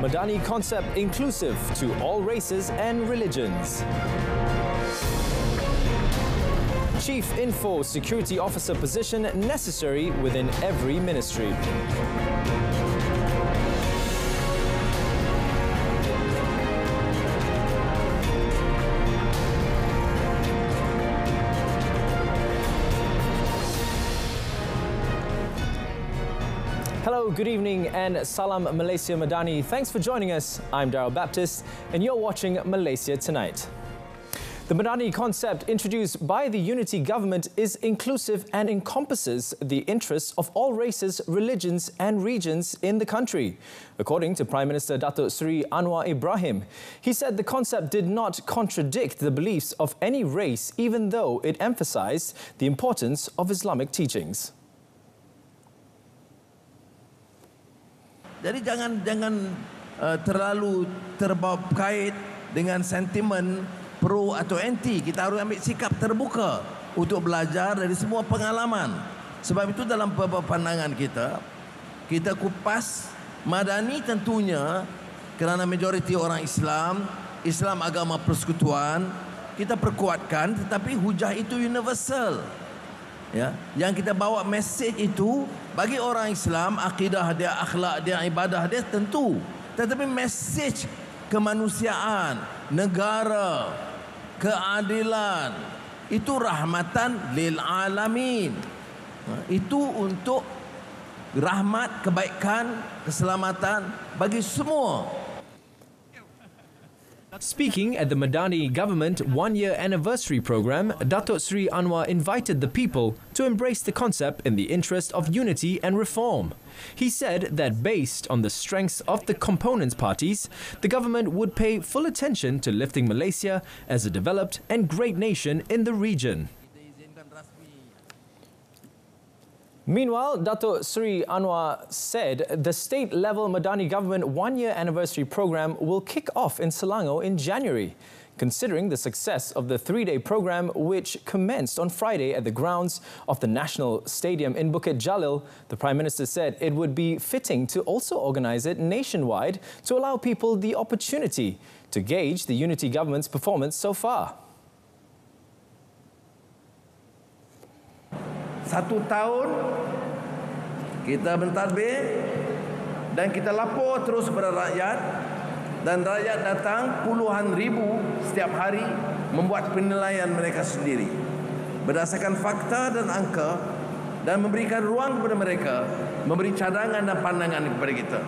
Madani concept inclusive to all races and religions. Chief Info Security Officer position necessary within every ministry. Hello, good evening and Salam Malaysia Madani. Thanks for joining us. I'm Daryl Baptist and you're watching Malaysia Tonight. The Madani concept introduced by the unity government is inclusive and encompasses the interests of all races, religions and regions in the country. According to Prime Minister Datuk Seri Anwar Ibrahim, he said the concept did not contradict the beliefs of any race, even though it emphasized the importance of Islamic teachings. Jadi jangan terlalu terbawa kait dengan sentimen pro atau anti. Kita harus ambil sikap terbuka untuk belajar dari semua pengalaman. Sebab itu dalam pandangan kita kupas Madani tentunya kerana majoriti orang Islam agama persekutuan, kita perkuatkan, tetapi hujah itu universal. Ya, yang kita bawa mesej itu bagi orang Islam, akidah dia, akhlak dia, ibadah dia tentu, tetapi mesej kemanusiaan, negara, keadilan itu rahmatan lil alamin. Itu untuk rahmat, kebaikan, keselamatan bagi semua. Speaking at the Madani government one-year anniversary program, Datuk Seri Anwar invited the people to embrace the concept in the interest of unity and reform. He said that based on the strengths of the component parties, the government would pay full attention to lifting Malaysia as a developed and great nation in the region. Meanwhile, Datuk Seri Anwar said the state-level Madani government one-year anniversary program will kick off in Selangor in January. Considering the success of the three-day program, which commenced on Friday at the grounds of the National Stadium in Bukit Jalil, the Prime Minister said it would be fitting to also organise it nationwide to allow people the opportunity to gauge the unity government's performance so far. 1 tahun kita mentadbir dan kita lapor terus kepada rakyat, dan rakyat datang puluhan ribu setiap hari membuat penilaian mereka sendiri berdasarkan fakta dan angka, dan memberikan ruang kepada mereka memberi cadangan dan pandangan kepada kita.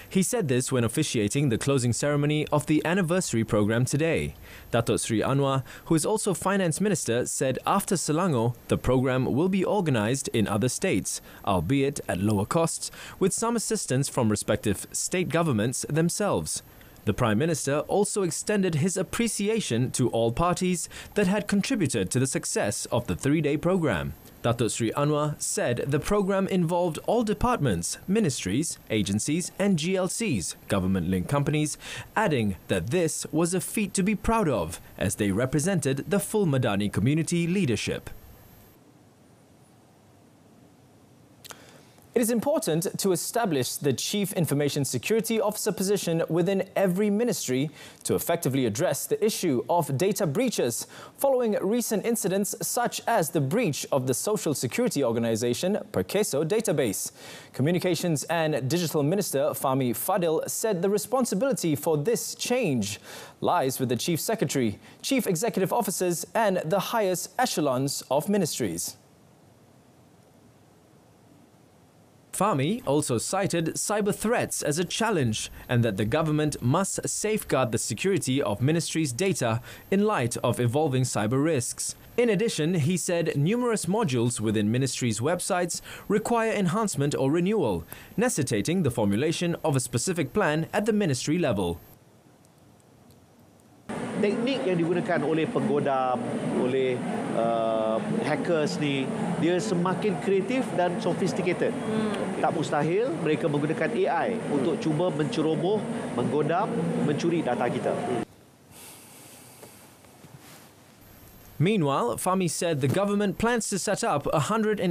He said this when officiating the closing ceremony of the anniversary program today. Datuk Seri Anwar, who is also Finance Minister, said after Selangor, the program will be organised in other states, albeit at lower costs, with some assistance from respective state governments themselves. The Prime Minister also extended his appreciation to all parties that had contributed to the success of the three-day program. Datuk Seri Anwar said the program involved all departments, ministries, agencies and GLCs, government-linked companies, adding that this was a feat to be proud of as they represented the full Madani community leadership. It is important to establish the Chief Information Security Officer position within every ministry to effectively address the issue of data breaches following recent incidents such as the breach of the Social Security Organisation Perkeso database. Communications and Digital Minister Fahmi Fadil said the responsibility for this change lies with the Chief Secretary, Chief Executive Officers and the highest echelons of ministries. Fahmi also cited cyber threats as a challenge and that the government must safeguard the security of ministries' data in light of evolving cyber risks. In addition, he said numerous modules within ministries' websites require enhancement or renewal, necessitating the formulation of a specific plan at the ministry level. Teknik yang digunakan oleh penggoda, oleh hackers ni, dia semakin kreatif dan sophisticated. Tak mustahil mereka menggunakan AI untuk cuba menceroboh, menggodam, mencuri data kita. Meanwhile, Fahmi said the government plans to set up 186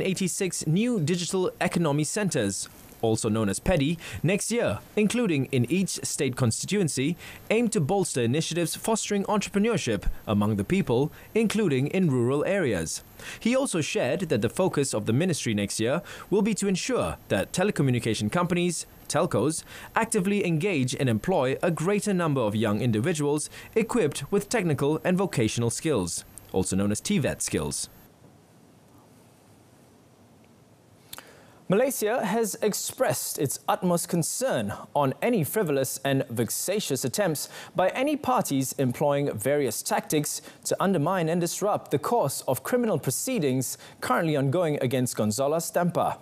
new digital economy centres. also known as PEDI, next year, including in each state constituency, aim to bolster initiatives fostering entrepreneurship among the people, including in rural areas. He also shared that the focus of the ministry next year will be to ensure that telecommunication companies, telcos, actively engage and employ a greater number of young individuals equipped with technical and vocational skills, also known as TVET skills. Malaysia has expressed its utmost concern on any frivolous and vexatious attempts by any parties employing various tactics to undermine and disrupt the course of criminal proceedings currently ongoing against Gonzalo Stampa.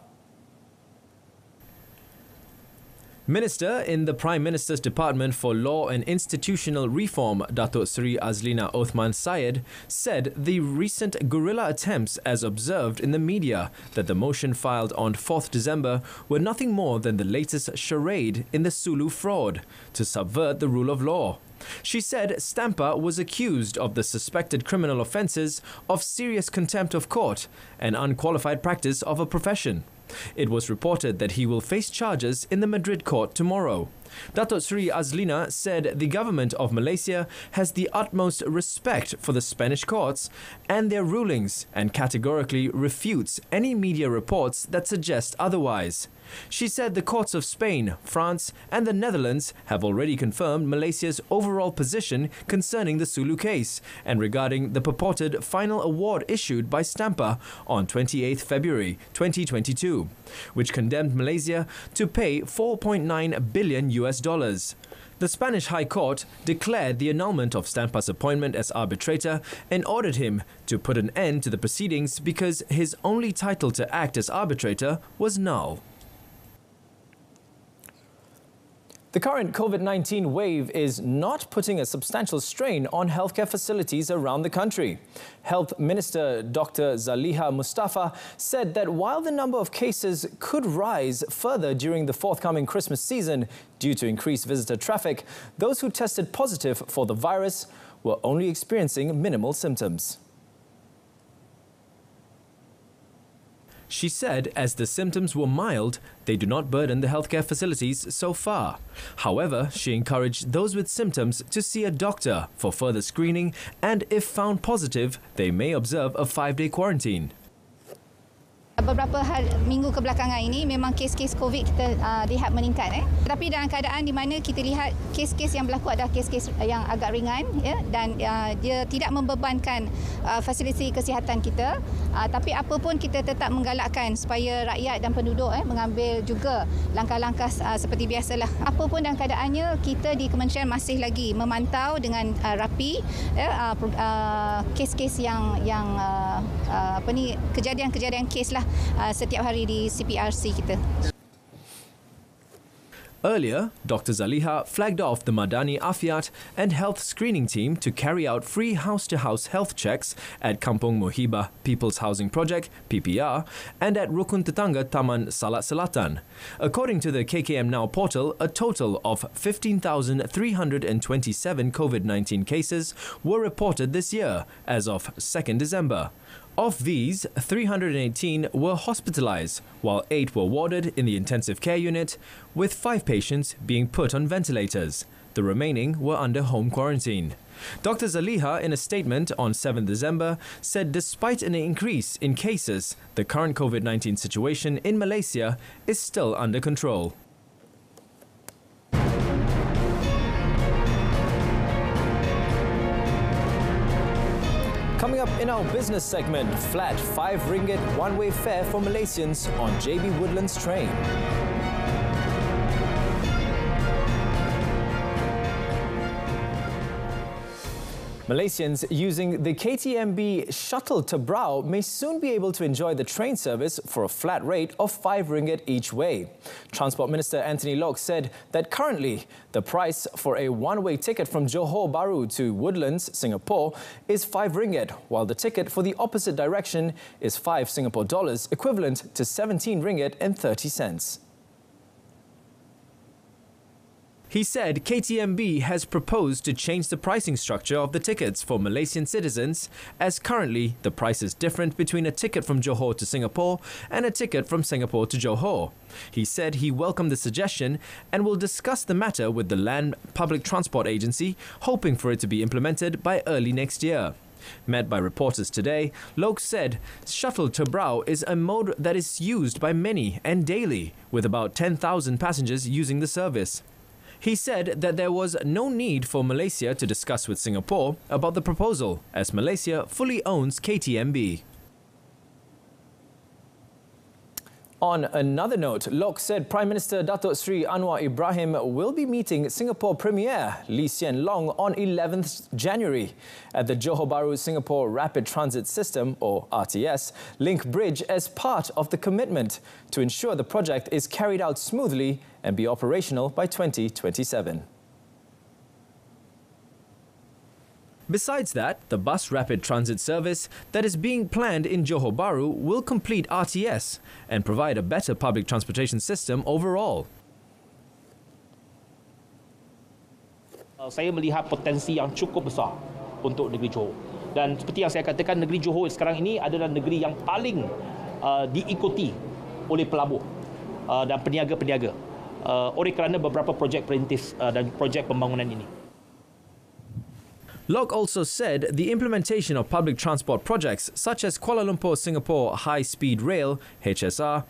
Minister in the Prime Minister's Department for Law and Institutional Reform, Datuk Seri Azlina Othman Syed, said the recent guerrilla attempts as observed in the media that the motion filed on 4th December were nothing more than the latest charade in the Sulu fraud to subvert the rule of law. She said Stampa was accused of the suspected criminal offences of serious contempt of court and unqualified practice of a profession. It was reported that he will face charges in the Madrid court tomorrow. Datuk Seri Azlina said the government of Malaysia has the utmost respect for the Spanish courts and their rulings and categorically refutes any media reports that suggest otherwise. She said the courts of Spain, France and the Netherlands have already confirmed Malaysia's overall position concerning the Sulu case and regarding the purported final award issued by Stampa on 28 February 2022, which condemned Malaysia to pay $4.9 billion. The Spanish High Court declared the annulment of Stampa's appointment as arbitrator and ordered him to put an end to the proceedings because his only title to act as arbitrator was null. The current COVID-19 wave is not putting a substantial strain on healthcare facilities around the country. Health Minister Dr. Zaliha Mustafa said that while the number of cases could rise further during the forthcoming Christmas season due to increased visitor traffic, those who tested positive for the virus were only experiencing minimal symptoms. She said as the symptoms were mild, they do not burden the healthcare facilities so far. However, she encouraged those with symptoms to see a doctor for further screening and if found positive, they may observe a 5-day quarantine. Beberapa minggu kebelakangan ini memang kes-kes COVID kita lihat meningkat. Tetapi dalam keadaan di mana kita lihat kes-kes yang berlaku adalah kes-kes yang agak ringan dan dia tidak membebankan fasiliti kesihatan kita. Tapi apa pun kita tetap menggalakkan supaya rakyat dan penduduk mengambil juga langkah-langkah seperti biasalah. Apa pun dalam keadaannya, kita di Kementerian masih lagi memantau dengan rapi kes-kes yang kejadian-kejadian kes lah setiap hari di CPRC kita. Earlier, Dr. Zaliha flagged off the Madani Afiat and health screening team to carry out free house-to-house health checks at Kampung Muhibah People's Housing Project, PPR, and at Rukun Tetangga Taman Salat Selatan. According to the KKM Now portal, a total of 15,327 COVID-19 cases were reported this year as of 2nd December. Of these, 318 were hospitalized, while 8 were warded in the intensive care unit, with 5 patients being put on ventilators. The remaining were under home quarantine. Dr. Zaliha, in a statement on 7th December, said despite an increase in cases, the current COVID-19 situation in Malaysia is still under control. Coming up in our business segment, flat RM5 one-way fare for Malaysians on JB Woodlands train. Malaysians using the KTMB shuttle to Brau may soon be able to enjoy the train service for a flat rate of RM5 each way. Transport Minister Anthony Locke said that currently the price for a one-way ticket from Johor Bahru to Woodlands, Singapore is RM5, while the ticket for the opposite direction is $5 equivalent to RM17.30. He said KTMB has proposed to change the pricing structure of the tickets for Malaysian citizens, as currently the price is different between a ticket from Johor to Singapore and a ticket from Singapore to Johor. He said he welcomed the suggestion and will discuss the matter with the Land Public Transport Agency, hoping for it to be implemented by early next year. Met by reporters today, Lok said shuttle to Brau is a mode that is used by many and daily, with about 10,000 passengers using the service. He said that there was no need for Malaysia to discuss with Singapore about the proposal, as Malaysia fully owns KTMB. On another note, Lok said Prime Minister Datuk Seri Anwar Ibrahim will be meeting Singapore Premier Lee Hsien Loong on 11th January at the Johor Bahru Singapore Rapid Transit System, or RTS, link bridge as part of the commitment to ensure the project is carried out smoothly and be operational by 2027. Besides that, the bus rapid transit service that is being planned in Johor Bahru will complete RTS and provide a better public transportation system overall. Saya melihat potensi yang cukup besar untuk negeri Johor. Dan seperti yang saya katakan, negeri Johor sekarang ini adalah negeri yang paling diikuti oleh pelabuh dan peniaga-peniaga oleh kerana beberapa projek perintis dan projek pembangunan ini. Lok also said the implementation of public transport projects such as Kuala Lumpur-Singapore High-Speed Rail, HSR,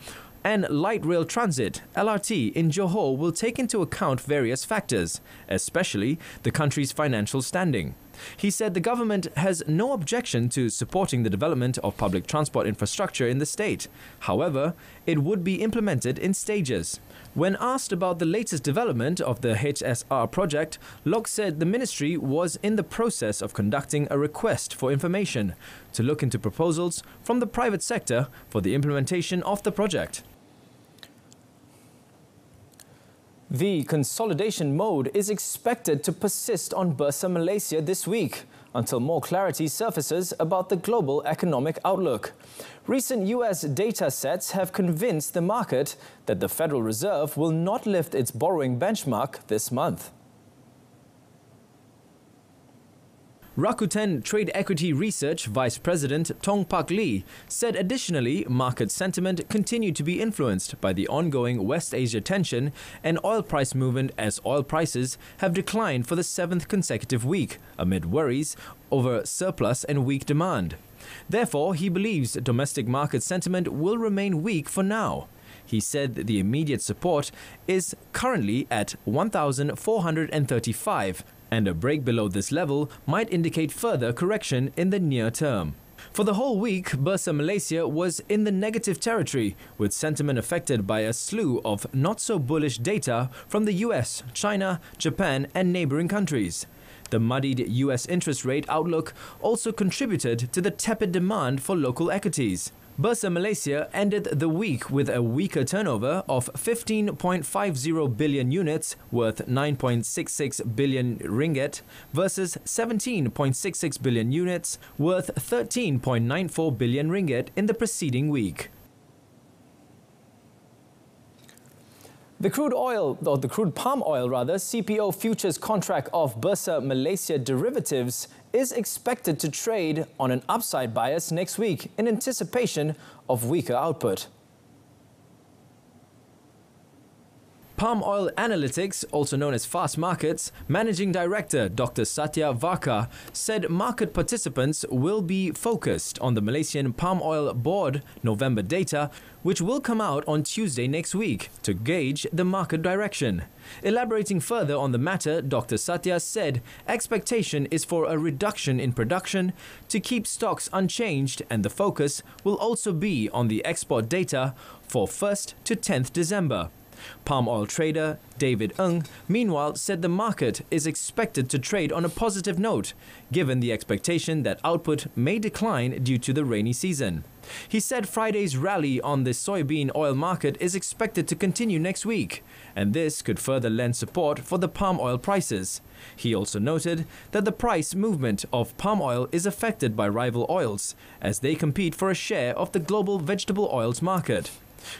and Light Rail Transit, LRT, in Johor will take into account various factors, especially the country's financial standing. He said the government has no objection to supporting the development of public transport infrastructure in the state. However, it would be implemented in stages. When asked about the latest development of the HSR project, Lok said the ministry was in the process of conducting a request for information to look into proposals from the private sector for the implementation of the project. The consolidation mode is expected to persist on Bursa Malaysia this week until more clarity surfaces about the global economic outlook. Recent US data sets have convinced the market that the Federal Reserve will not lift its borrowing benchmark this month. Rakuten Trade Equity Research Vice President Tong Pak Lee said additionally market sentiment continued to be influenced by the ongoing West Asia tension and oil price movement, as oil prices have declined for the 7th consecutive week amid worries over surplus and weak demand. Therefore, he believes domestic market sentiment will remain weak for now. He said that the immediate support is currently at 1,435, and a break below this level might indicate further correction in the near term. For the whole week, Bursa Malaysia was in the negative territory, with sentiment affected by a slew of not-so-bullish data from the US, China, Japan and neighbouring countries. The muddied US interest rate outlook also contributed to the tepid demand for local equities. Bursa Malaysia ended the week with a weaker turnover of 15.50 billion units, worth 9.66 billion ringgit, versus 17.66 billion units, worth 13.94 billion ringgit in the preceding week. The crude palm oil, CPO futures contract of Bursa Malaysia derivatives is expected to trade on an upside bias next week in anticipation of weaker output. Palm Oil Analytics, also known as Fast Markets, Managing Director Dr. Satya Varka said market participants will be focused on the Malaysian Palm Oil Board November data, which will come out on Tuesday next week to gauge the market direction. Elaborating further on the matter, Dr. Satya said expectation is for a reduction in production to keep stocks unchanged, and the focus will also be on the export data for 1st to 10th December. Palm oil trader David Ng, meanwhile, said the market is expected to trade on a positive note, given the expectation that output may decline due to the rainy season. He said Friday's rally on the soybean oil market is expected to continue next week, and this could further lend support for the palm oil prices. He also noted that the price movement of palm oil is affected by rival oils, as they compete for a share of the global vegetable oils market.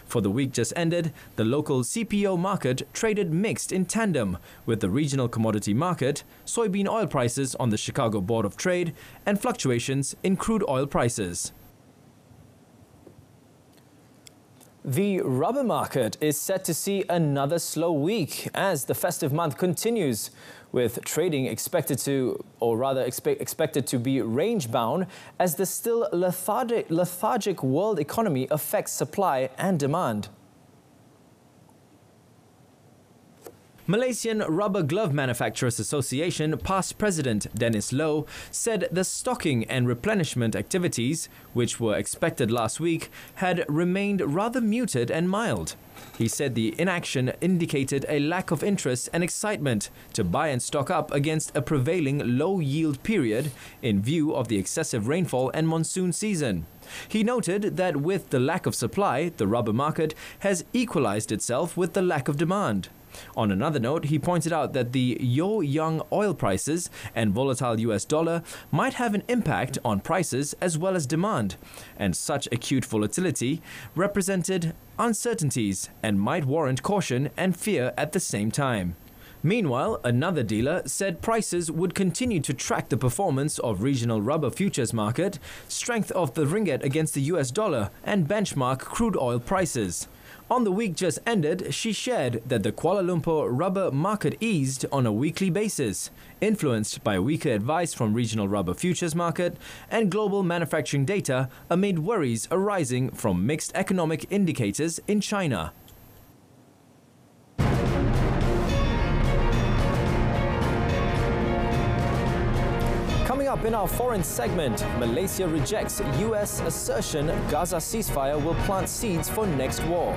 For the week just ended, the local CPO market traded mixed in tandem with the regional commodity market, soybean oil prices on the Chicago Board of Trade, and fluctuations in crude oil prices. The rubber market is set to see another slow week as the festive month continues, with trading expected to be range-bound as the still lethargic world economy affects supply and demand. Malaysian Rubber Glove Manufacturers Association past president Dennis Low said the stocking and replenishment activities, which were expected last week, had remained rather muted and mild. He said the inaction indicated a lack of interest and excitement to buy and stock up against a prevailing low-yield period in view of the excessive rainfall and monsoon season. He noted that with the lack of supply, the rubber market has equalized itself with the lack of demand. On another note, he pointed out that the young oil prices and volatile US dollar might have an impact on prices as well as demand, and such acute volatility represented uncertainties and might warrant caution and fear at the same time. Meanwhile, another dealer said prices would continue to track the performance of regional rubber futures market, strength of the ringgit against the US dollar, and benchmark crude oil prices. On the week just ended, she shared that the Kuala Lumpur rubber market eased on a weekly basis, influenced by weaker advice from regional rubber futures market and global manufacturing data amid worries arising from mixed economic indicators in China. Coming up in our foreign segment, Malaysia rejects US assertion Gaza ceasefire will plant seeds for next war.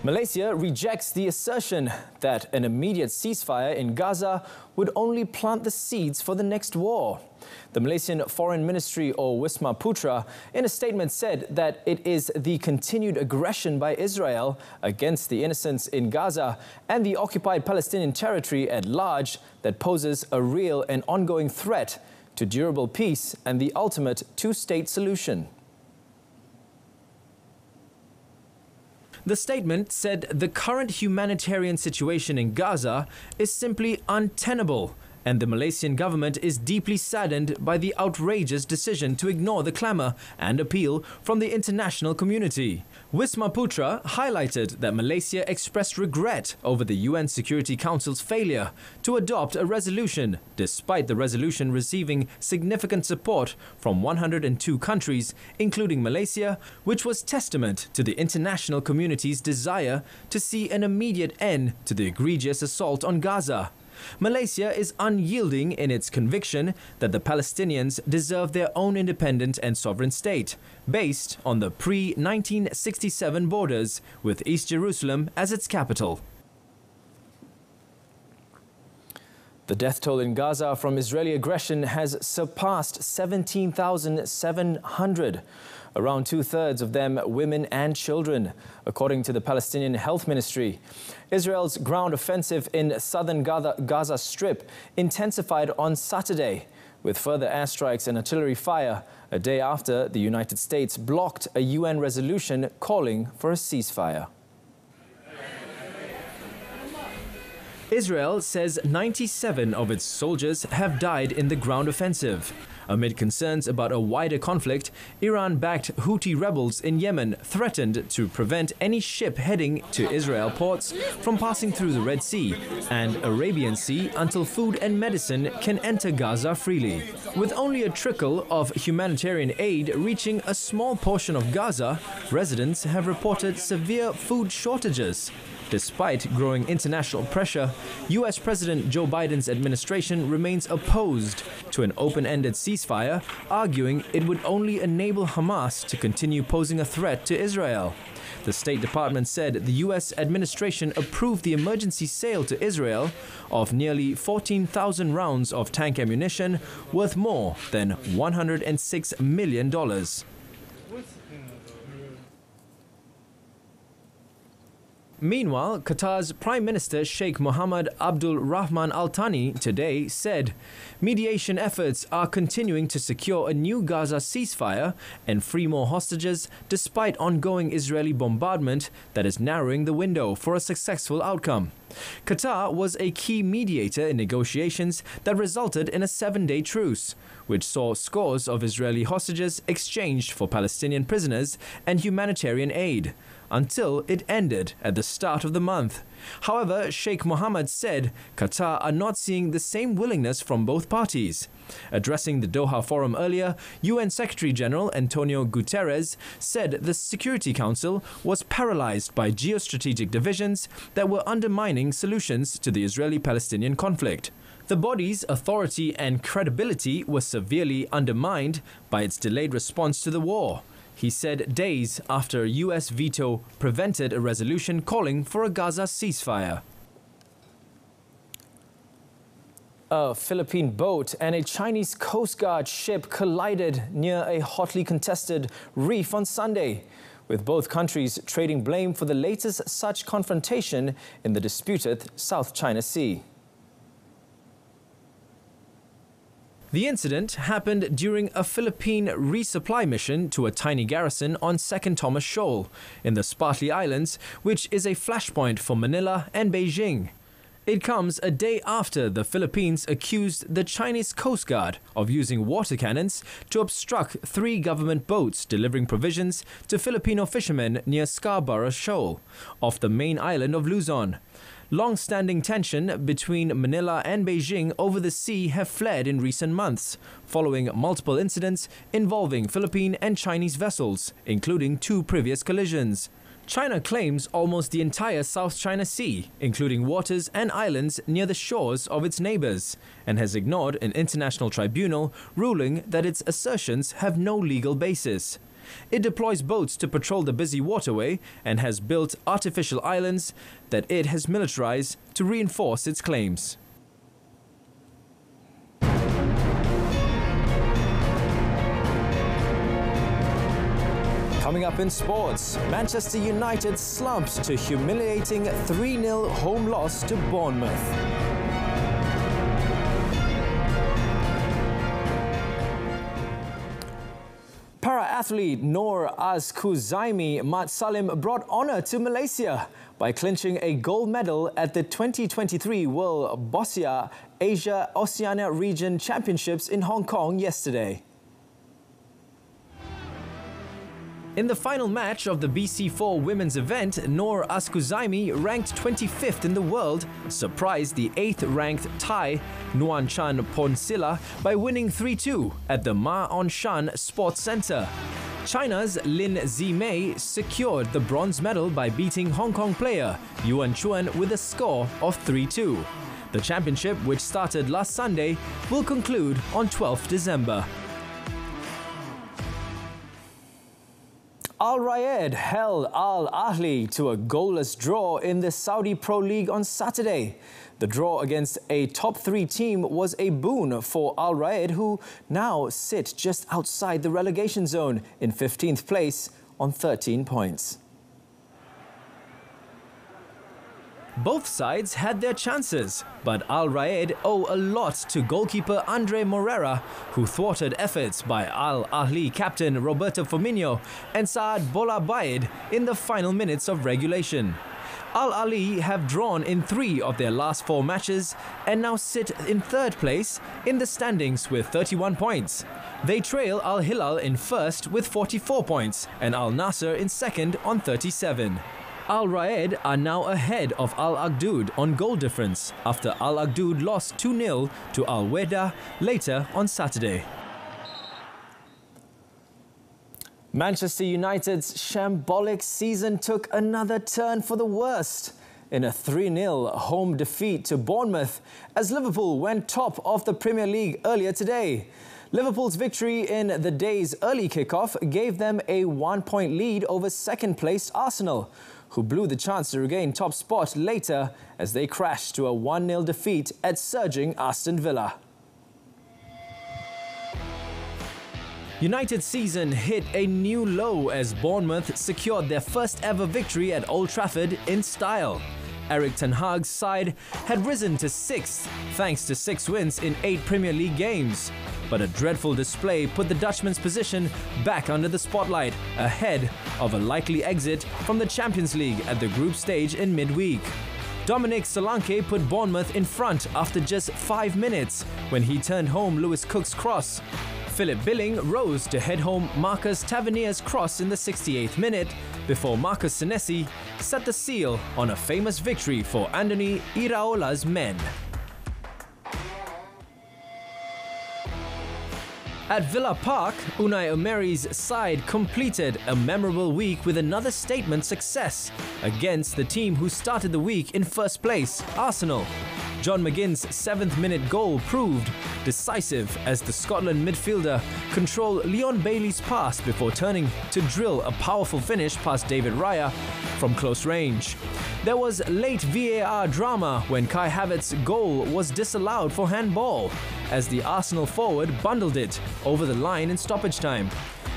Malaysia rejects the assertion that an immediate ceasefire in Gaza would only plant the seeds for the next war. The Malaysian Foreign Ministry, or Wisma Putra, in a statement said that it is the continued aggression by Israel against the innocents in Gaza and the occupied Palestinian territory at large that poses a real and ongoing threat to durable peace and the ultimate two-state solution. The statement said the current humanitarian situation in Gaza is simply untenable, and the Malaysian government is deeply saddened by the outrageous decision to ignore the clamour and appeal from the international community. Wisma Putra highlighted that Malaysia expressed regret over the UN Security Council's failure to adopt a resolution, despite the resolution receiving significant support from 102 countries, including Malaysia, which was testament to the international community's desire to see an immediate end to the egregious assault on Gaza. Malaysia is unyielding in its conviction that the Palestinians deserve their own independent and sovereign state, based on the pre-1967 borders, with East Jerusalem as its capital. The death toll in Gaza from Israeli aggression has surpassed 17,700. Around two-thirds of them women and children, according to the Palestinian Health Ministry. Israel's ground offensive in southern Gaza Strip intensified on Saturday, with further airstrikes and artillery fire, a day after the United States blocked a UN resolution calling for a ceasefire. Israel says 97 of its soldiers have died in the ground offensive. Amid concerns about a wider conflict, Iran-backed Houthi rebels in Yemen threatened to prevent any ship heading to Israel ports from passing through the Red Sea and Arabian Sea until food and medicine can enter Gaza freely. With only a trickle of humanitarian aid reaching a small portion of Gaza, residents have reported severe food shortages. Despite growing international pressure, US President Joe Biden's administration remains opposed to an open-ended ceasefire, arguing it would only enable Hamas to continue posing a threat to Israel. The State Department said the US administration approved the emergency sale to Israel of nearly 14,000 rounds of tank ammunition worth more than $106 million. Meanwhile, Qatar's Prime Minister Sheikh Mohammed Abdul Rahman Al Thani today said mediation efforts are continuing to secure a new Gaza ceasefire and free more hostages despite ongoing Israeli bombardment that is narrowing the window for a successful outcome. Qatar was a key mediator in negotiations that resulted in a 7-day truce, which saw scores of Israeli hostages exchanged for Palestinian prisoners and humanitarian aid, until it ended at the start of the month. However, Sheikh Mohammed said Qatar are not seeing the same willingness from both parties. Addressing the Doha Forum earlier, UN Secretary-General Antonio Guterres said the Security Council was paralyzed by geostrategic divisions that were undermining solutions to the Israeli-Palestinian conflict. The body's authority and credibility were severely undermined by its delayed response to the war, he said days after a US veto prevented a resolution calling for a Gaza ceasefire. A Philippine boat and a Chinese Coast Guard ship collided near a hotly contested reef on Sunday, with both countries trading blame for the latest such confrontation in the disputed South China Sea. The incident happened during a Philippine resupply mission to a tiny garrison on 2nd Thomas Shoal in the Spratly Islands, which is a flashpoint for Manila and Beijing. It comes a day after the Philippines accused the Chinese Coast Guard of using water cannons to obstruct 3 government boats delivering provisions to Filipino fishermen near Scarborough Shoal, off the main island of Luzon. Long-standing tension between Manila and Beijing over the sea have fled in recent months, following multiple incidents involving Philippine and Chinese vessels, including 2 previous collisions. China claims almost the entire South China Sea, including waters and islands near the shores of its neighbors, and has ignored an international tribunal ruling that its assertions have no legal basis. It deploys boats to patrol the busy waterway and has built artificial islands that it has militarized to reinforce its claims. Coming up in sports, Manchester United slumps to humiliating 3-0 home loss to Bournemouth. Para-athlete Noor Azkuzaimi Mat Salim brought honour to Malaysia by clinching a gold medal at the 2023 World Boccia Asia Oceania Region Championships in Hong Kong yesterday. In the final match of the BC4 women's event, Noor Azkuzaimi, ranked 25th in the world, surprised the 8th-ranked Thai Nuan Chan Ponsila by winning 3-2 at the Ma On Shan Sports Centre. China's Lin Zimei secured the bronze medal by beating Hong Kong player Yuan Chuan with a score of 3-2. The championship, which started last Sunday, will conclude on 12th December. Al Rayed held Al Ahly to a goalless draw in the Saudi Pro League on Saturday. The draw against a top 3 team was a boon for Al Rayed, who now sit just outside the relegation zone in 15th place on 13 points. Both sides had their chances, but Al Rayed owe a lot to goalkeeper Andre Morera, who thwarted efforts by Al Ahly captain Roberto Firmino and Saad Bolabaid in the final minutes of regulation. Al Ahly have drawn in 3 of their last 4 matches and now sit in 3rd place in the standings with 31 points. They trail Al Hilal in 1st with 44 points and Al Nasser in 2nd on 37. Al Rayed are now ahead of Al Aghdud on goal difference after Al Aghdud lost 2-0 to Al Wehda later on Saturday. Manchester United's shambolic season took another turn for the worst in a 3-0 home defeat to Bournemouth as Liverpool went top of the Premier League earlier today. Liverpool's victory in the day's early kickoff gave them a 1-point lead over second-placed Arsenal, who blew the chance to regain top spot later as they crashed to a 1-0 defeat at surging Aston Villa. United's season hit a new low as Bournemouth secured their first ever victory at Old Trafford in style. Erik ten Hag's side had risen to 6th thanks to 6 wins in 8 Premier League games. But a dreadful display put the Dutchman's position back under the spotlight, ahead of a likely exit from the Champions League at the group stage in midweek. Dominic Solanke put Bournemouth in front after just 5 minutes when he turned home Lewis Cook's cross. Philip Billing rose to head home Marcus Tavernier's cross in the 68th minute before Marcus Senesi set the seal on a famous victory for Andoni Iraola's men. At Villa Park, Unai Emery's side completed a memorable week with another statement success against the team who started the week in first place, Arsenal. John McGinn's 7th-minute goal proved decisive as the Scotland midfielder controlled Leon Bailey's pass before turning to drill a powerful finish past David Raya from close range. There was late VAR drama when Kai Havertz's goal was disallowed for handball, as the Arsenal forward bundled it over the line in stoppage time.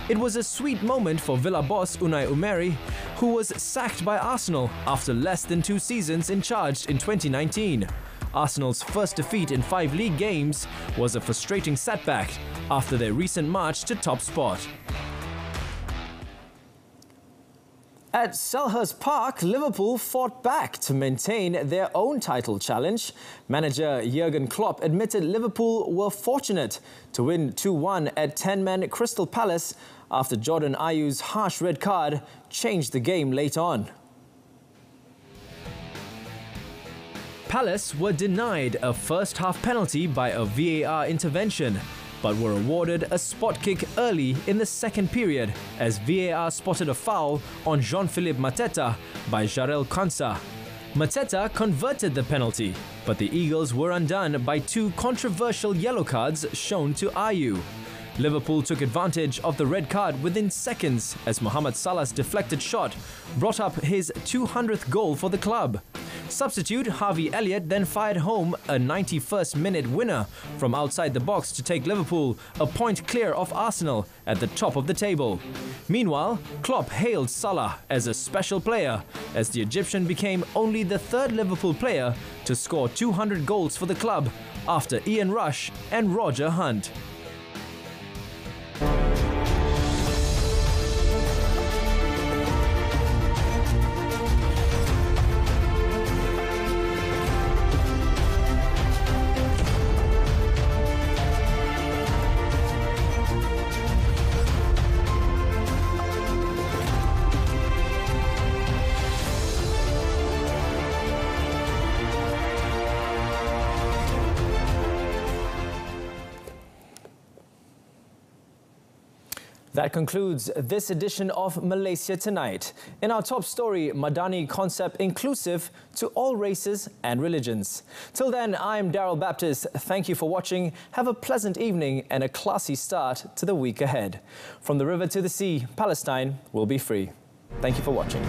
It was a sweet moment for Villa boss Unai Emery, who was sacked by Arsenal after less than 2 seasons in charge in 2019. Arsenal's first defeat in 5 league games was a frustrating setback after their recent march to top spot. At Selhurst Park, Liverpool fought back to maintain their own title challenge. Manager Jurgen Klopp admitted Liverpool were fortunate to win 2-1 at 10-man Crystal Palace after Jordan Ayew's harsh red card changed the game late on. Palace were denied a first-half penalty by a VAR intervention, but were awarded a spot kick early in the second period as VAR spotted a foul on Jean-Philippe Mateta by Jarell Quansah. Mateta converted the penalty, but the Eagles were undone by 2 controversial yellow cards shown to Ayew. Liverpool took advantage of the red card within seconds as Mohamed Salah's deflected shot brought up his 200th goal for the club. Substitute Harvey Elliott then fired home a 91st-minute winner from outside the box to take Liverpool a point clear of Arsenal at the top of the table. Meanwhile, Klopp hailed Salah as a special player as the Egyptian became only the 3rd Liverpool player to score 200 goals for the club after Ian Rush and Roger Hunt. That concludes this edition of Malaysia Tonight. In our top story, Madani concept inclusive to all races and religions. Till then, I'm Daryl Baptist. Thank you for watching. Have a pleasant evening and a classy start to the week ahead. From the river to the sea, Palestine will be free. Thank you for watching.